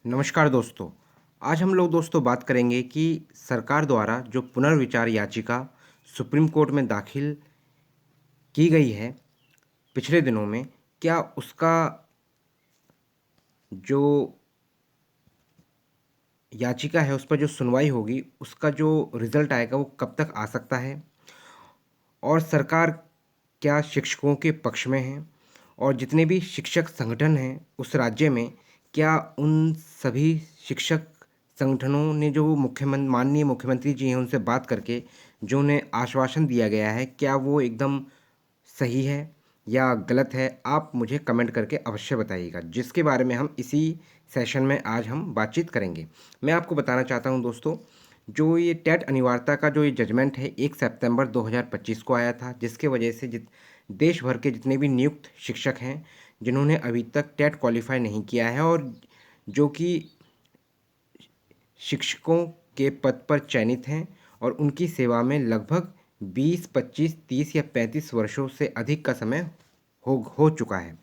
नमस्कार दोस्तों। आज हम लोग दोस्तों बात करेंगे कि सरकार द्वारा जो पुनर्विचार याचिका सुप्रीम कोर्ट में दाखिल की गई है पिछले दिनों में, क्या उसका जो याचिका है उस पर जो सुनवाई होगी उसका जो रिज़ल्ट आएगा वो कब तक आ सकता है, और सरकार क्या शिक्षकों के पक्ष में है, और जितने भी शिक्षक संगठन हैं उस राज्य में क्या उन सभी शिक्षक संगठनों ने जो माननीय मुख्यमंत्री जी हैं उनसे बात करके जो उन्हें आश्वासन दिया गया है क्या वो एकदम सही है या गलत है। आप मुझे कमेंट करके अवश्य बताइएगा, जिसके बारे में हम इसी सेशन में आज हम बातचीत करेंगे। मैं आपको बताना चाहता हूं दोस्तों, जो ये टेट अनिवार्यता का जो ये जजमेंट है 1 सितंबर 2025 को आया था, जिसके वजह से देश भर के जितने भी नियुक्त शिक्षक हैं जिन्होंने अभी तक टेट क्वालिफाई नहीं किया है और जो कि शिक्षकों के पद पर चयनित हैं और उनकी सेवा में लगभग 20, 25, 30 या 35 वर्षों से अधिक का समय हो चुका है।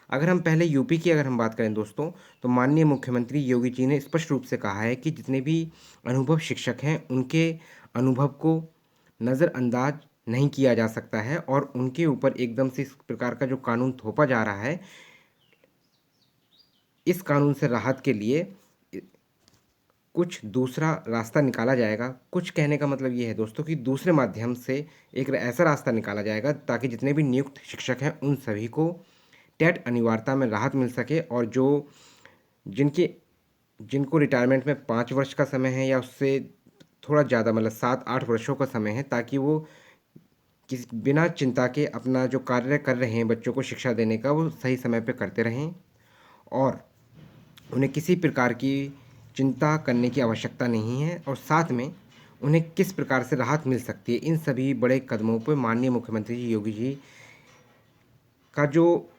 अगर हम पहले यूपी की अगर हम बात करें दोस्तों, तो माननीय मुख्यमंत्री योगी जी ने स्पष्ट रूप से कहा है कि जितने भी अनुभव शिक्षक हैं उनके अनुभव को नज़रअंदाज नहीं किया जा सकता है और उनके ऊपर एकदम से इस प्रकार का जो कानून थोपा जा रहा है, इस कानून से राहत के लिए कुछ दूसरा रास्ता निकाला जाएगा। कुछ कहने का मतलब ये है दोस्तों कि दूसरे माध्यम से एक ऐसा रास्ता निकाला जाएगा ताकि जितने भी नियुक्त शिक्षक हैं उन सभी को टेट अनिवार्यता में राहत मिल सके, और जो जिनके जिनको रिटायरमेंट में 5 वर्ष का समय है या उससे थोड़ा ज़्यादा मतलब 7-8 वर्षों का समय है, ताकि वो बिना चिंता के अपना जो कार्य कर रहे हैं बच्चों को शिक्षा देने का वो सही समय पे करते रहें और उन्हें किसी प्रकार की चिंता करने की आवश्यकता नहीं है, और साथ में उन्हें किस प्रकार से राहत मिल सकती है। इन सभी बड़े कदमों पर माननीय मुख्यमंत्री जी योगी जी का जो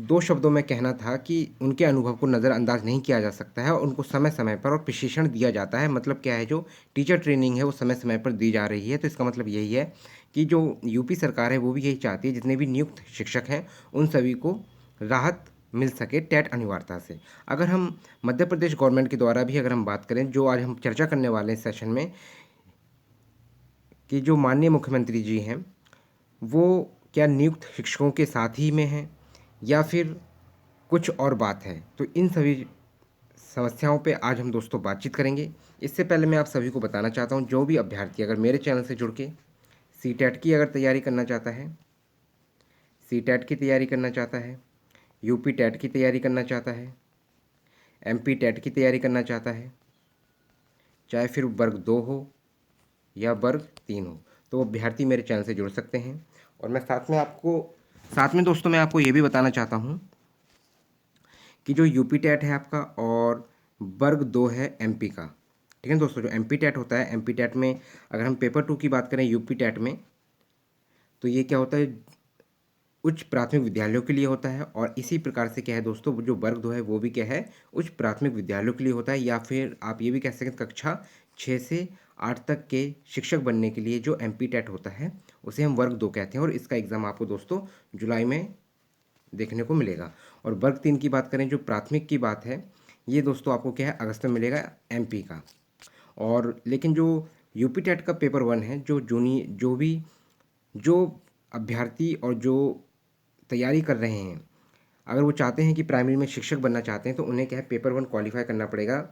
2 शब्दों में कहना था कि उनके अनुभव को नज़रअंदाज नहीं किया जा सकता है और उनको समय-समय पर और प्रशिक्षण दिया जाता है। मतलब क्या है, जो टीचर ट्रेनिंग है वो समय-समय पर दी जा रही है। तो इसका मतलब यही है कि जो यूपी सरकार है वो भी यही चाहती है जितने भी नियुक्त शिक्षक हैं उन सभी को राहत मिल सके टेट अनिवार्यता से। अगर हम मध्य प्रदेश गवर्नमेंट के द्वारा भी अगर हम बात करें, जो आज हम चर्चा करने वाले हैं सेशन में, कि जो माननीय मुख्यमंत्री जी हैं वो क्या नियुक्त शिक्षकों के साथ ही में हैं या फिर कुछ और बात है, तो इन सभी समस्याओं पे आज हम दोस्तों बातचीत करेंगे। इससे पहले मैं आप सभी को बताना चाहता हूँ, जो भी अभ्यर्थी अगर मेरे चैनल से जुड़ के सी टेट की अगर तैयारी करना चाहता है, सी टेट की तैयारी करना चाहता है, यूपी टेट की तैयारी करना चाहता है, एमपी टेट की तैयारी करना चाहता है, चाहे फिर वर्ग 2 हो या वर्ग 3 हो, तो अभ्यर्थी मेरे चैनल से जुड़ सकते हैं। और मैं साथ में दोस्तों मैं आपको ये भी बताना चाहता हूँ कि जो यूपी टेट है आपका और वर्ग 2 है एमपी का, ठीक है दोस्तों। जो एमपी टेट होता है, एमपी टेट में अगर हम पेपर 2 की बात करें यूपी टेट में, तो ये क्या होता है, उच्च प्राथमिक विद्यालयों के लिए होता है। और इसी प्रकार से क्या है दोस्तों, जो वर्ग 2 है वो भी क्या है, उच्च प्राथमिक विद्यालयों के लिए होता है, या फिर आप ये भी कह सकते हैं कक्षा 6 से 8 तक के शिक्षक बनने के लिए जो एमपी टेट होता है उसे हम वर्ग 2 कहते हैं। और इसका एग्ज़ाम आपको दोस्तों जुलाई में देखने को मिलेगा। और वर्ग 3 की बात करें, जो प्राथमिक की बात है, ये दोस्तों आपको क्या है, अगस्त में मिलेगा एमपी का। और लेकिन जो यूपी टेट का पेपर 1 है, जो अभ्यर्थी और जो तैयारी कर रहे हैं, अगर वो चाहते हैं कि प्राइमरी में शिक्षक बनना चाहते हैं, तो उन्हें क्या है, पेपर 1 क्वालिफाई करना पड़ेगा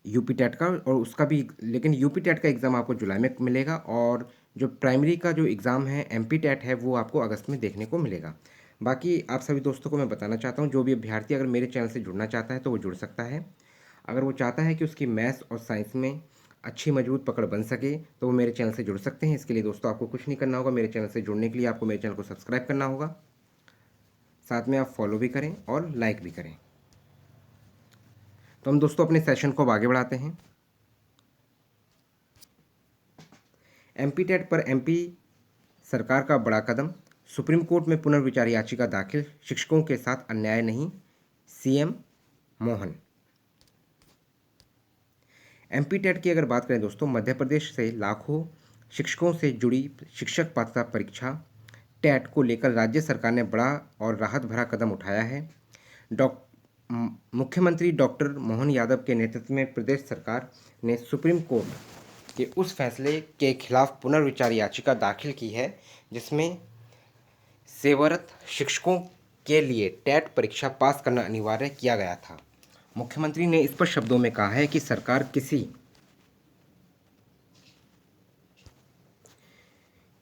यूपी टेट का, और उसका भी, लेकिन यूपी टेट का एग्ज़ाम आपको जुलाई में मिलेगा और जो प्राइमरी का जो एग्ज़ाम है एमपी टेट है वो आपको अगस्त में देखने को मिलेगा। बाकी आप सभी दोस्तों को मैं बताना चाहता हूँ, जो भी अभ्यर्थी अगर मेरे चैनल से जुड़ना चाहता है तो वो जुड़ सकता है। अगर वो चाहता है कि उसकी मैथ्स और साइंस में अच्छी मजबूत पकड़ बन सके तो वो मेरे चैनल से जुड़ सकते हैं। इसके लिए दोस्तों आपको कुछ नहीं करना होगा, मेरे चैनल से जुड़ने के लिए आपको मेरे चैनल को सब्सक्राइब करना होगा, साथ में आप फॉलो भी करें और लाइक भी करें। तो हम दोस्तों अपने सेशन को अब आगे बढ़ाते हैं। एमपी टेट पर एमपी सरकार का बड़ा कदम, सुप्रीम कोर्ट में पुनर्विचार याचिका दाखिल, शिक्षकों के साथ अन्याय नहीं, सीएम मोहन। एमपी टेट की अगर बात करें दोस्तों, मध्य प्रदेश से लाखों शिक्षकों से जुड़ी शिक्षक पात्रता परीक्षा टेट को लेकर राज्य सरकार ने बड़ा और राहत भरा कदम उठाया है। मुख्यमंत्री डॉक्टर मोहन यादव के नेतृत्व में प्रदेश सरकार ने सुप्रीम कोर्ट के उस फैसले के खिलाफ पुनर्विचार याचिका दाखिल की है जिसमें सेवारत शिक्षकों के लिए टेट परीक्षा पास करना अनिवार्य किया गया था। मुख्यमंत्री ने स्पष्ट शब्दों में कहा है कि सरकार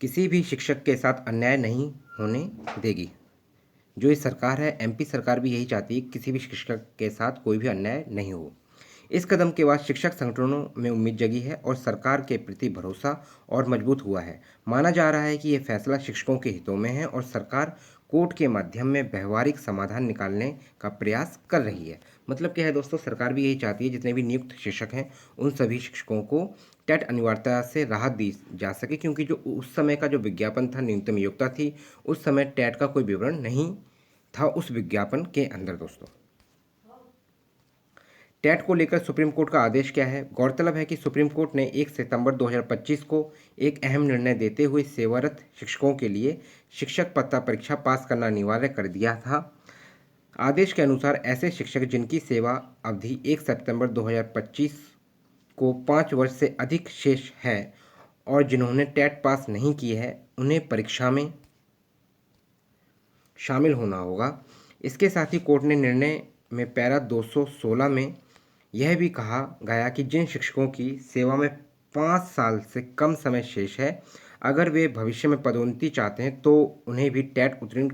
किसी भी शिक्षक के साथ अन्याय नहीं होने देगी। जो ये सरकार है, एमपी सरकार भी यही चाहती है कि किसी भी शिक्षक के साथ कोई भी अन्याय नहीं हो। इस कदम के बाद शिक्षक संगठनों में उम्मीद जगी है और सरकार के प्रति भरोसा और मजबूत हुआ है। माना जा रहा है कि ये फैसला शिक्षकों के हितों में है और सरकार कोर्ट के माध्यम में व्यवहारिक समाधान निकालने का प्रयास कर रही है। मतलब क्या है दोस्तों, सरकार भी यही चाहती है जितने भी नियुक्त शिक्षक हैं उन सभी शिक्षकों को टेट अनिवार्यता से राहत दी जा सके, क्योंकि जो उस समय का जो विज्ञापन था, न्यूनतम योग्यता थी, उस समय टेट का कोई विवरण नहीं था उस विज्ञापन के अंदर। दोस्तों, टेट को लेकर सुप्रीम कोर्ट का आदेश क्या है? गौरतलब है कि सुप्रीम कोर्ट ने 1 सितंबर 2025 को एक अहम निर्णय देते हुए सेवारत शिक्षकों के लिए शिक्षक पात्रता परीक्षा पास करना अनिवार्य कर दिया था। आदेश के अनुसार ऐसे शिक्षक जिनकी सेवा अवधि 1 सितंबर 2025 को 5 वर्ष से अधिक शेष है और जिन्होंने टेट पास नहीं की है, उन्हें परीक्षा में शामिल होना होगा। इसके साथ ही कोर्ट ने निर्णय में पैरा 216 में यह भी कहा गया कि जिन शिक्षकों की सेवा में 5 साल से कम समय शेष है, अगर वे भविष्य में पदोन्नति चाहते हैं तो उन्हें भी टेट उत्तीर्ण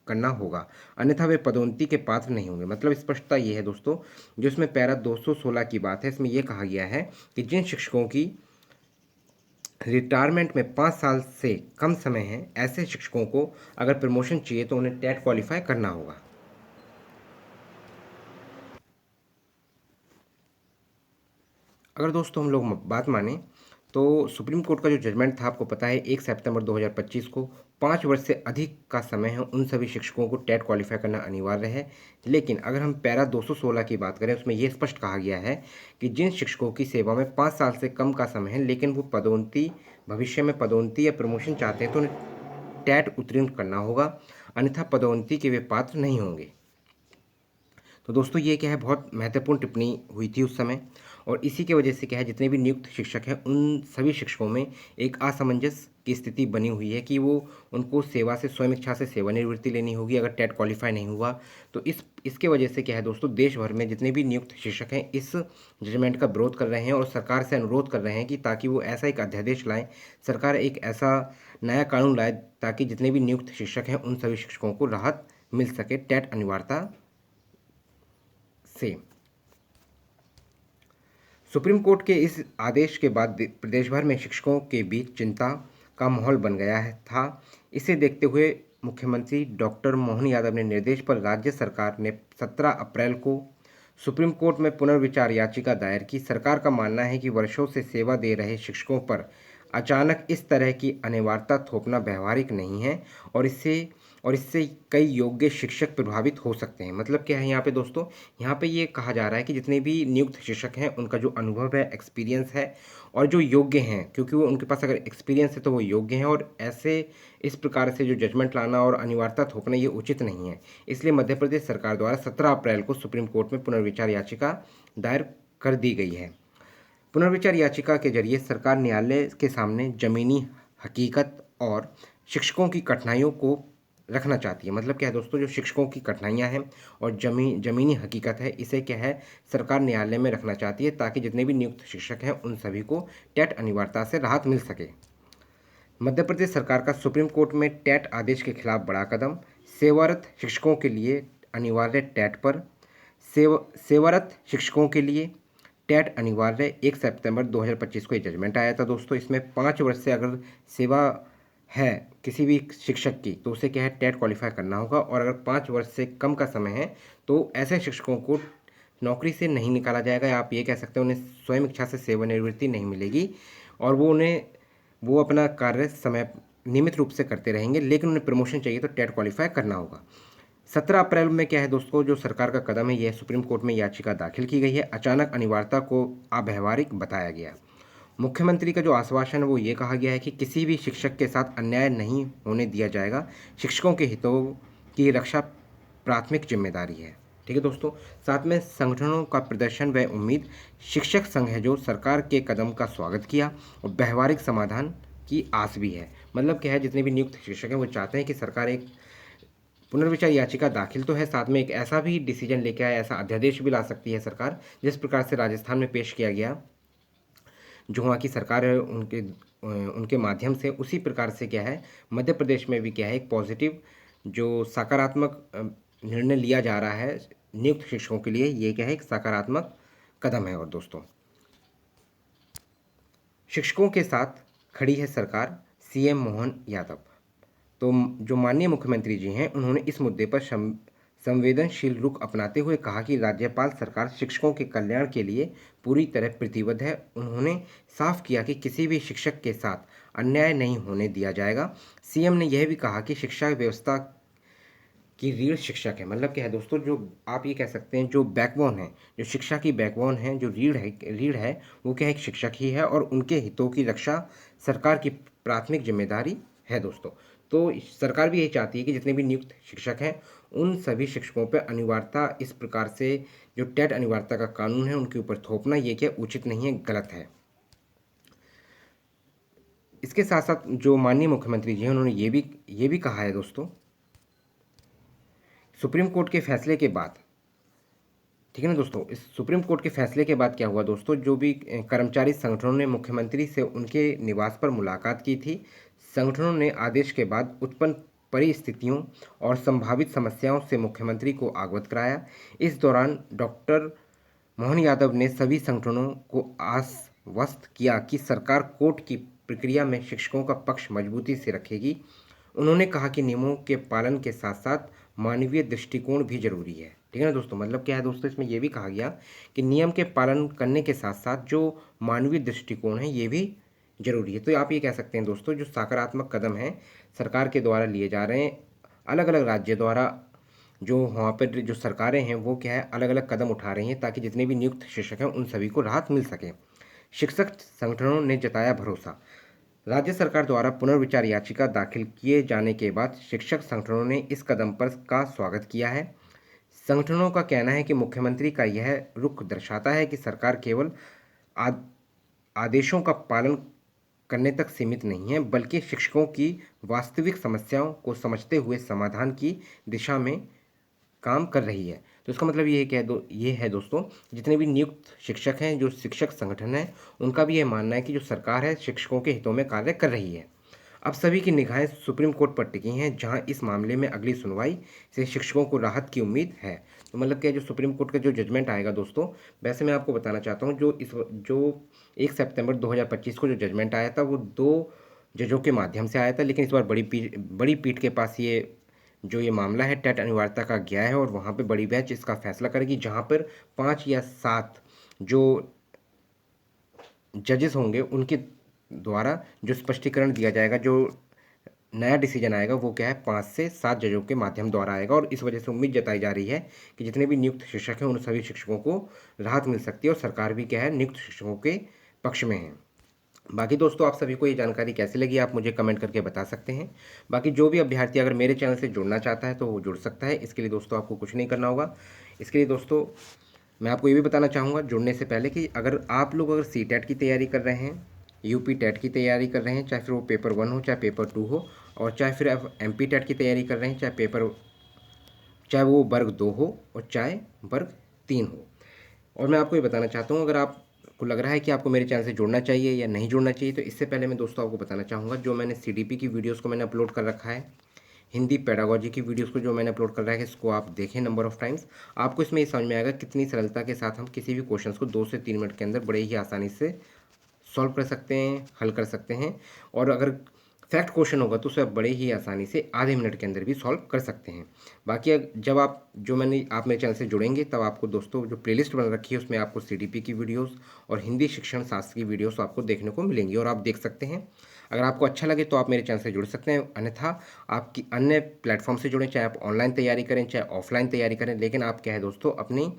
करना होगा, अन्यथा वे पदोन्नति के पात्र नहीं होंगे। मतलब स्पष्टता ये है दोस्तों, जो इसमें पैरा 216 की बात है, इसमें यह कहा गया है कि जिन शिक्षकों की रिटायरमेंट में 5 साल से कम समय है, ऐसे शिक्षकों को अगर प्रमोशन चाहिए तो उन्हें टेट क्वालिफाई करना होगा। अगर दोस्तों हम लोग बात माने तो सुप्रीम कोर्ट का जो जजमेंट था, आपको पता है 1 सितंबर 2025 को 5 वर्ष से अधिक का समय है उन सभी शिक्षकों को टेट क्वालिफाई करना अनिवार्य है। लेकिन अगर हम पैरा 216 की बात करें, उसमें यह स्पष्ट कहा गया है कि जिन शिक्षकों की सेवा में 5 साल से कम का समय है लेकिन वो भविष्य में पदोन्नति या प्रमोशन चाहते हैं तो उन्हें टेट उत्तीर्ण करना होगा, अन्यथा पदोन्नति के वे पात्र नहीं होंगे। तो दोस्तों, ये क्या है, बहुत महत्वपूर्ण टिप्पणी हुई थी उस समय, और इसी के वजह से क्या है, जितने भी नियुक्त शिक्षक हैं उन सभी शिक्षकों में एक असमंजस की स्थिति बनी हुई है कि वो उनको सेवा से स्वयं इच्छा से सेवानिवृत्ति लेनी होगी अगर टेट क्वालिफाई नहीं हुआ। तो इसके वजह से क्या है दोस्तों, देश भर में जितने भी नियुक्त शिक्षक हैं इस जजमेंट का विरोध कर रहे हैं और सरकार से अनुरोध कर रहे हैं कि ताकि वो ऐसा एक अध्यादेश लाएं, सरकार एक ऐसा नया कानून लाए ताकि जितने भी नियुक्त शिक्षक हैं उन सभी शिक्षकों को राहत मिल सके टेट अनिवार्यता से। सुप्रीम कोर्ट के इस आदेश के बाद प्रदेश भर में शिक्षकों के बीच चिंता का माहौल बन गया था। इसे देखते हुए मुख्यमंत्री डॉक्टर मोहन यादव ने निर्देश पर राज्य सरकार ने 17 अप्रैल को सुप्रीम कोर्ट में पुनर्विचार याचिका दायर की। सरकार का मानना है कि वर्षों से सेवा दे रहे शिक्षकों पर अचानक इस तरह की अनिवार्यता थोपना व्यवहारिक नहीं है और इससे कई योग्य शिक्षक प्रभावित हो सकते हैं। मतलब क्या है यहाँ पे दोस्तों, यहाँ पे ये कहा जा रहा है कि जितने भी नियुक्त शिक्षक हैं उनका जो अनुभव है, एक्सपीरियंस है और जो योग्य हैं, क्योंकि वो उनके पास अगर एक्सपीरियंस है तो वो योग्य हैं, और ऐसे इस प्रकार से जो जजमेंट लाना और अनिवार्यता थोपना ये उचित नहीं है। इसलिए मध्य प्रदेश सरकार द्वारा 17 अप्रैल को सुप्रीम कोर्ट में पुनर्विचार याचिका दायर कर दी गई है। पुनर्विचार याचिका के जरिए सरकार न्यायालय के सामने जमीनी हकीकत और शिक्षकों की कठिनाइयों को रखना चाहती है। मतलब क्या है दोस्तों, जो शिक्षकों की कठिनाइयां हैं और जमीनी हकीकत है, इसे क्या है, सरकार न्यायालय में रखना चाहती है ताकि जितने भी नियुक्त शिक्षक हैं उन सभी को टेट अनिवार्यता से राहत मिल सके। मध्य प्रदेश सरकार का सुप्रीम कोर्ट में टेट आदेश के खिलाफ बड़ा कदम। सेवारत शिक्षकों के लिए अनिवार्य टेट पर सेवारत शिक्षकों के लिए टेट अनिवार्य 1 सितंबर 2025 को ये जजमेंट आया था दोस्तों। इसमें 5 वर्ष से अगर सेवा है किसी भी शिक्षक की तो उसे क्या है, टेट क्वालिफाई करना होगा, और अगर 5 वर्ष से कम का समय है तो ऐसे शिक्षकों को नौकरी से नहीं निकाला जाएगा, या आप ये कह सकते हैं उन्हें स्वयं इच्छा से सेवानिवृत्ति नहीं मिलेगी और वो अपना कार्य समय नियमित रूप से करते रहेंगे, लेकिन उन्हें प्रमोशन चाहिए तो टेट क्वालिफाई करना होगा। 17 अप्रैल में क्या है दोस्तों, जो सरकार का कदम है, यह सुप्रीम कोर्ट में याचिका दाखिल की गई है। अचानक अनिवार्यता को अव्यावहारिक बताया गया। मुख्यमंत्री का जो आश्वासन है वो ये कहा गया है कि किसी भी शिक्षक के साथ अन्याय नहीं होने दिया जाएगा। शिक्षकों के हितों की रक्षा प्राथमिक जिम्मेदारी है। ठीक है दोस्तों। साथ में संगठनों का प्रदर्शन व उम्मीद, शिक्षक संघ है जो सरकार के कदम का स्वागत किया और व्यवहारिक समाधान की आस भी है। मतलब क्या है, जितने भी नियुक्त शिक्षक हैं वो चाहते हैं कि सरकार एक पुनर्विचार याचिका दाखिल तो है, साथ में एक ऐसा भी डिसीजन लेके आए, ऐसा अध्यादेश भी ला सकती है सरकार, जिस प्रकार से राजस्थान में पेश किया गया, जो वहाँ की सरकार है उनके माध्यम से, उसी प्रकार से क्या है मध्य प्रदेश में भी क्या है एक पॉजिटिव जो सकारात्मक निर्णय लिया जा रहा है नियुक्त शिक्षकों के लिए। ये क्या है एक सकारात्मक कदम है। और दोस्तों, शिक्षकों के साथ खड़ी है सरकार, सीएम मोहन यादव। तो जो माननीय मुख्यमंत्री जी हैं उन्होंने इस मुद्दे पर संवेदनशील रुख अपनाते हुए कहा कि राज्यपाल सरकार शिक्षकों के कल्याण के लिए पूरी तरह प्रतिबद्ध है। उन्होंने साफ किया कि किसी भी शिक्षक के साथ अन्याय नहीं होने दिया जाएगा। सीएम ने यह भी कहा कि शिक्षा व्यवस्था की रीढ़ शिक्षक है। मतलब क्या है दोस्तों, जो आप ये कह सकते हैं जो बैकबोन है, जो शिक्षा की बैकबोन है, जो रीढ़ है वो क्या है एक शिक्षक ही है और उनके हितों की रक्षा सरकार की प्राथमिक जिम्मेदारी है दोस्तों। तो सरकार भी यही चाहती है कि जितने भी नियुक्त शिक्षक हैं उन सभी शिक्षकों पर अनिवार्यता, इस प्रकार से जो टेट अनिवार्यता का कानून है उनके ऊपर थोपना ये क्या उचित नहीं है, गलत है। इसके साथ साथ जो माननीय मुख्यमंत्री जी हैं उन्होंने ये भी कहा है दोस्तों, सुप्रीम कोर्ट के फैसले के बाद, ठीक है ना दोस्तों, इस सुप्रीम कोर्ट के फैसले के बाद क्या हुआ दोस्तों, जो भी कर्मचारी संगठनों ने मुख्यमंत्री से उनके निवास पर मुलाकात की थी, संगठनों ने आदेश के बाद उत्पन्न परिस्थितियों और संभावित समस्याओं से मुख्यमंत्री को अवगत कराया। इस दौरान डॉक्टर मोहन यादव ने सभी संगठनों को आश्वस्त किया कि सरकार कोर्ट की प्रक्रिया में शिक्षकों का पक्ष मजबूती से रखेगी। उन्होंने कहा कि नियमों के पालन के साथ साथ मानवीय दृष्टिकोण भी जरूरी है। ठीक है ना दोस्तों, मतलब क्या है दोस्तों, इसमें यह भी कहा गया कि नियम के पालन करने के साथ साथ जो मानवीय दृष्टिकोण है ये भी जरूरी है। तो आप ये कह सकते हैं दोस्तों, जो सकारात्मक कदम है सरकार के द्वारा लिए जा रहे हैं, अलग अलग राज्य द्वारा, जो वहाँ पर जो सरकारें हैं वो क्या है अलग अलग कदम उठा रही हैं ताकि जितने भी नियुक्त शिक्षक हैं उन सभी को राहत मिल सके। शिक्षक संगठनों ने जताया भरोसा, राज्य सरकार द्वारा पुनर्विचार याचिका दाखिल किए जाने के बाद शिक्षक संगठनों ने इस कदम पर का स्वागत किया है। संगठनों का कहना है कि मुख्यमंत्री का यह रुख दर्शाता है कि सरकार केवल आदेशों का पालन करने तक सीमित नहीं है, बल्कि शिक्षकों की वास्तविक समस्याओं को समझते हुए समाधान की दिशा में काम कर रही है। तो इसका मतलब ये है दोस्तों, जितने भी नियुक्त शिक्षक हैं, जो शिक्षक संगठन है, उनका भी ये मानना है कि जो सरकार है शिक्षकों के हितों में कार्य कर रही है। अब सभी की निगाहें सुप्रीम कोर्ट पर टिकी हैं, जहां इस मामले में अगली सुनवाई से शिक्षकों को राहत की उम्मीद है। तो मतलब क्या, जो सुप्रीम कोर्ट का जो जजमेंट आएगा दोस्तों, वैसे मैं आपको बताना चाहता हूँ, जो 1 सितंबर 2025 को जो जजमेंट आया था वो 2 जजों के माध्यम से आया था, लेकिन इस बार बड़ी पीठ के पास ये मामला है टेट अनिवार्यता का गया है और वहाँ पे बड़ी बेंच इसका फैसला करेगी, जहाँ पर 5 या 7 जो जजेस होंगे उनके द्वारा जो स्पष्टीकरण दिया जाएगा, जो नया डिसीजन आएगा वो क्या है 5 से 7 जजों के माध्यम द्वारा आएगा। और इस वजह से उम्मीद जताई जा रही है कि जितने भी नियुक्त शिक्षक हैं उन सभी शिक्षकों को राहत मिल सकती है और सरकार भी क्या है नियुक्त शिक्षकों के पक्ष में है। बाकी दोस्तों, आप सभी को ये जानकारी कैसी लगी आप मुझे कमेंट करके बता सकते हैं। बाकी जो भी अभ्यर्थी अगर मेरे चैनल से जुड़ना चाहता है तो वो जुड़ सकता है। इसके लिए दोस्तों आपको कुछ नहीं करना होगा। इसके लिए दोस्तों मैं आपको ये भी बताना चाहूँगा जुड़ने से पहले कि अगर आप लोग अगर सी-टेट की तैयारी कर रहे हैं, यूपी टेट की तैयारी कर रहे हैं, चाहे फिर वो पेपर 1 हो चाहे पेपर 2 हो, और चाहे फिर आप एमपी टेट की तैयारी कर रहे हैं, चाहे वो वर्ग 2 हो और चाहे वर्ग 3 हो। और मैं आपको ये बताना चाहता हूँ, अगर आपको लग रहा है कि आपको मेरे चैनल से जुड़ना चाहिए या नहीं जुड़ना चाहिए, तो इससे पहले मैं दोस्तों आपको बताना चाहूँगा, जो मैंने सीडीपी की वीडियोस को मैंने अपलोड कर रखा है, हिंदी पेडागोजी की वीडियोस को जो मैंने अपलोड कर रखा है, इसको आप देखें नंबर ऑफ़ टाइम्स। आपको इसमें ये समझ में आएगा कितनी सरलता के साथ हम किसी भी क्वेश्चंस को 2 से 3 मिनट के अंदर बड़े ही आसानी से सॉल्व कर सकते हैं, हल कर सकते हैं। और अगर फैक्ट क्वेश्चन होगा तो उसे आप बड़े ही आसानी से आधे मिनट के अंदर भी सॉल्व कर सकते हैं। बाकी जब आप मेरे चैनल से जुड़ेंगे तब आपको दोस्तों जो प्लेलिस्ट बना रखी है उसमें आपको सीडीपी की वीडियोस और हिंदी शिक्षण शास्त्र की वीडियोस आपको देखने को मिलेंगी और आप देख सकते हैं। अगर आपको अच्छा लगे तो आप मेरे चैनल से जुड़ सकते हैं, अन्यथा आपकी अन्य प्लेटफॉर्म से जुड़ें, चाहे आप ऑनलाइन तैयारी करें चाहे ऑफलाइन तैयारी करें, लेकिन आप क्या है दोस्तों अपनी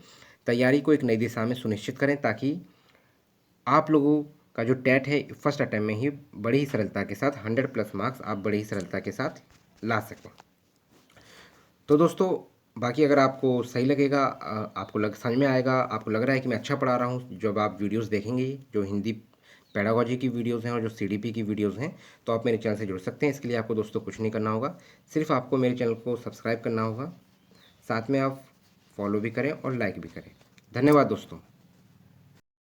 तैयारी को एक नई दिशा में सुनिश्चित करें ताकि आप लोगों का जो टेट है फर्स्ट अटैम्प्ट में ही बड़ी ही सरलता के साथ 100+ मार्क्स आप बड़ी ही सरलता के साथ ला सकें। तो दोस्तों बाकी अगर आपको सही लगेगा, आपको समझ में आएगा, आपको लग रहा है कि मैं अच्छा पढ़ा रहा हूँ, जब आप वीडियोस देखेंगे जो हिंदी पेडागोजी की वीडियोस हैं और जो सीडीपी की वीडियोस हैं, तो आप मेरे चैनल से जुड़ सकते हैं। इसके लिए आपको दोस्तों कुछ नहीं करना होगा, सिर्फ आपको मेरे चैनल को सब्सक्राइब करना होगा, साथ में आप फॉलो भी करें और लाइक भी करें। धन्यवाद दोस्तों।